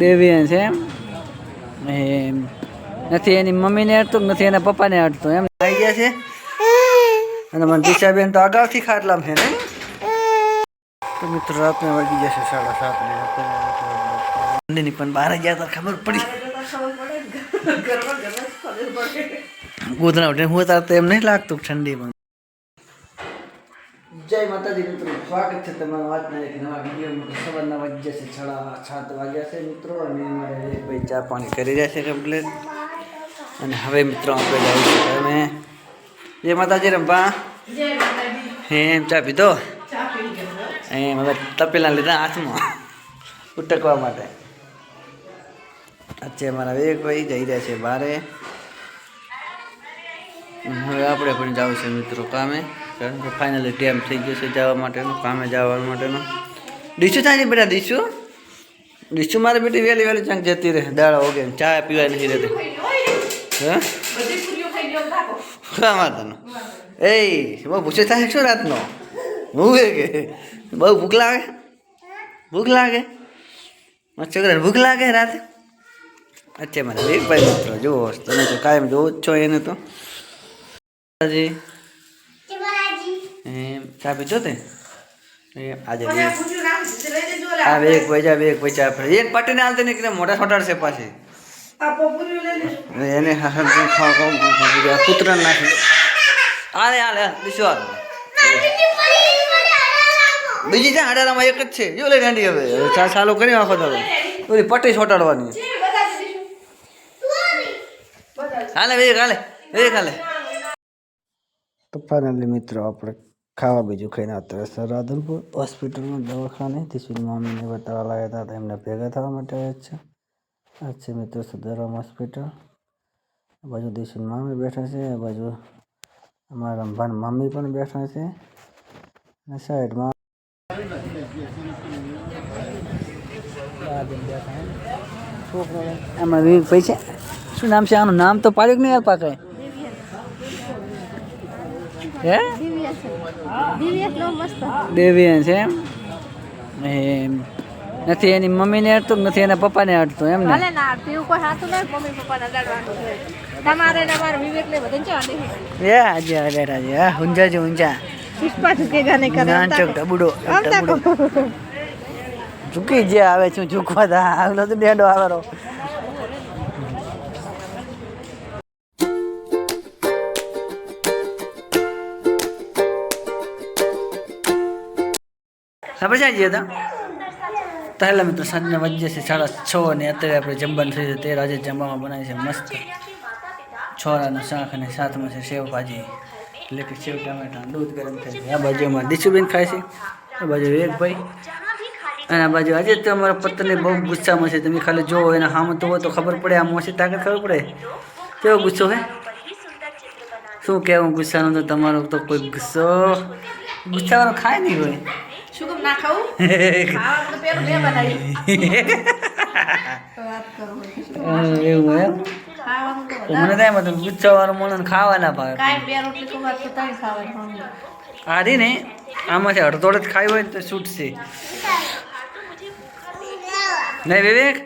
દેવી છે એમ નથી એની મમ્મીને અડતું નથી એના પપ્પાને અડતું એમ આવી ગયા છે. અને મને દિશાબેન તો અગાઉથી ખાટલામ છે ને. તો મિત્રો રાતના વાગી જશે 7:30 ની પણ બહાર ગયા તો ખબર પડી ગોધરા ઉઠે હું તો એમ નહીં લાગતું ઠંડીમાં. જય માતાજી મિત્રો, સ્વાગત છે તમારું આજના એક નવા વિડીયોમાં. સવારના વાગી જશે 7:30 વાગ્યા છે મિત્રો. અને મારે ભાઈ ચા પાણી કરી રહ્યા છે કમ્પ્લેટ. અને હવે મિત્રો આપણે જઈશું તમે જય માતાજી રંભા એમ ચા પીધો એમ હવે તપેલા લીધા હાથમાં ઉટકવા માટે. અત્યારે મારા વિવેકભાઈ જઈ રહ્યા છે બારે. હવે આપણે પણ જવું છે મિત્રો કામે, કારણ કે ફાઇનલી ટાઈમ થઈ ગયો છે જવા માટેનો, કામે જવા માટેનો. ડીશું થાય બેટા, ડીશું મારે બેટી વહેલી વહેલી ચાંક જતી રહે દાડા વગેરે, ચા પીવા નથી રહેતી. હા વાંધો એ બહુ પૂછે થાય શું રાતનો હું કે બહુ ભૂખ લાગે છોકરાને ભૂખ લાગે રાતે. અચ્છા મારે વિવેકભાઈ મિત્રો જુઓ તમે તો કાયમ જોવો જ છો એને તો. એમ ચા પીધો તે આજે વિવેકભાઈ ચા પી એક પાટીને હાલતે નીકળે મોટા છોટાડ છે પાછી એને પુત્ર નાખી હાલે વિશ્વાસ બીજી છે હાડારામાં એક જ છે જો લઈ ઠંડી. હવે ચા ચાલુ કરી આખો તો ઓલી પટ્ટી છોટાડવાની હાલે હાલે. તો ફાઇનલી મિત્રો આપણે ખાવા બીજું ખાઈને અત્યારે સરદારપુર હોસ્પિટલમાં દવાખાને દિશુની મમ્મીને બતાવવા લાગ્યા હતા, એમને ભેગા થવા માટે આવ્યા છે. આ છે મિત્રો સદરમ હોસ્પિટલ. આ બાજુ દિશુની મમ્મી બેઠા છે, આ બાજુ અમારા રંભાન મમ્મી પણ બેઠા છે. અને સાઈડમાં એમાં વિવેકભાઈ છે. શું નામ છે આનું? નામ તો પાડ્યું કે નહીં યાર પાકે હે દેવી છે એમ નથી એની મમ્મીને અડતું નથી એના પપ્પાને અડતું એમ ને. ઊંઝા ઝૂકી જે આવે છું ઝૂકવા આવલો તો ડેડો આવેલો. આપણે ક્યાં જઈએ હતા પહેલાં મિત્રો સાંજના વાગી જશે 6:30 અને અત્યારે આપણે જમવાનું થઈ જશે. તે આજે જમવામાં બનાવી છે મસ્ત છોરાનું શાક અને સાથમાં છે સેવ ભાજી, એટલે કે સેવ ટામેટા દૂધ ગરમ થાય છે. આ બાજુ અમારે દિશુબેન ખાય છે, આ બાજુ વિવેકભાઈ, અને આ બાજુ આજે તો અમારા પત્ની બહુ ગુસ્સામાં છે. તમે ખાલી જોવો એના સામે તો હોય તો ખબર પડે, આમ ઓછી તાકાત ખબર પડે કેવો ગુસ્સો હે. શું કહેવું ગુસ્સાનું તો તમારો તો કોઈ ગુસ્સાવાળો ખાય નહીં હોય. એવું એમ મને થાય મતલબ ગુસ્સાવાળું મને ખાવા ના ભાવે. આરી ને આમાંથી અડધોડ જ ખાઈ હોય તો છૂટશે નહીં વિવેક?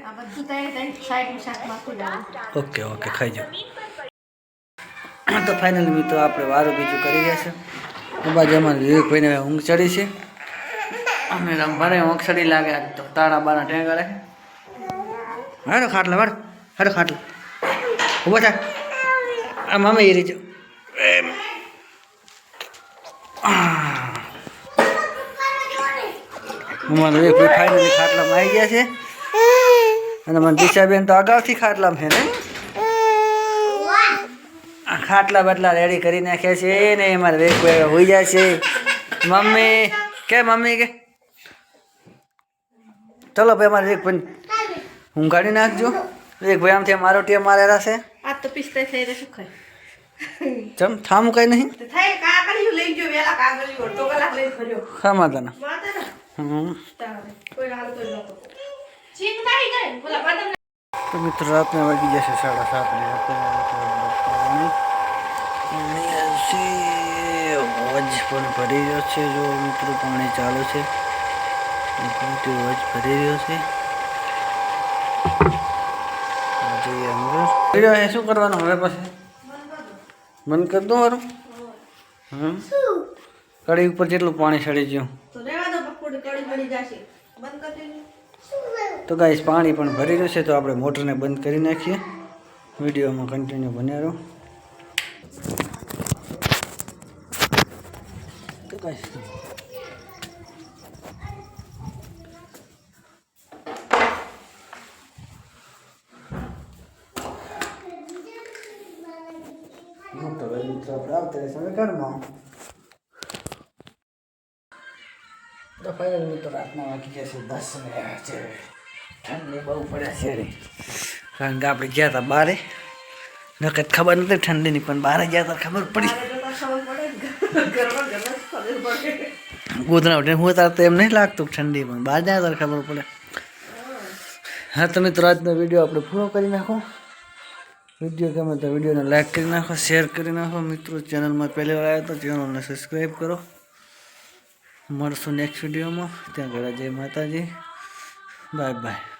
ઓકે ખાઈ જાઓ. તો ફાઇનલી મિત્રો આપણે વારું બીજું કરી રહ્યા છે. બાજુ અમારે વિવેકભાઈને ઊંઘ ચડી છે. અમે રંભાને ઊંઘ ચડી લાગે તો તાળા બારા ટેંગાડે. હારો ખાટલા ઉભો થાય. આ મામા એ રીજો અમારે વિવેકભાઈ ફાઇનલી ખાટલામાં આવી ગયા છે. અને મને દિશાબેન તો અગાઉથી ખાટલામાં છે ને. ખાટલા બાટલા રેડી કરી નાખ્યા છે ને અમારે વિવેકભાઈ હોઈ જાય છે. મમ્મી કે ચલો ભાઈ અમારે વિવેકભાઈ હું કાઢી નાખજો. વિવેકભાઈ આમથી મારો ટેમ મારેલા છે. ચમ થામું કઈ નહીં ખામા તને. તો મિત્રો રાતના વાગી જશે 7:30. અવાજ પણ ભરી રહ્યો છે. જો મિત્રો પાણી ચાલુ છે, વજ ભરી રહ્યો છે. જઈએ અંદર વિડીયો શું કરવાનું હવે પછી બંધ કરી દો મારું હમ કઢી ઉપર જેટલું પાણી ચડી ગયું તો ગાઈસ પાણી પણ ભરી રહ્યું છે તો આપણે મોટરને બંધ કરી નાખીએ વિડીયોમાં કન્ટિન્યુ બન્યા રહો તો ગાઈસ મોટર મિત્રો આપણે આવતા સમય ઘરમાં તો ફાઇનલ મિત્રો રાતના વાગી ગયા છે 10 ને છે ઠંડી બહુ પડે છે રે કારણ કે આપણે ગયા હતા બારે નકદ ખબર નથી ઠંડીની પણ બહાર ગયા હતા ખબર પડી ગોધરા ઉઠે હું તો એમ નહીં લાગતું ઠંડી પણ બહાર ગયા હતા ખબર પડે હા તો મિત્રો આજનો વિડીયો આપણે પૂરો કરી નાખો વિડીયો ગમે તો વિડીયોને લાઈક કરી નાખો શેર કરી નાખો મિત્રો ચેનલમાં પહેલી વાર આવ્યા તો ચેનલને સબસ્ક્રાઈબ કરો મળશું નેક્સ્ટ વિડીયોમાં ત્યાં ઘરે જય માતાજી બાય બાય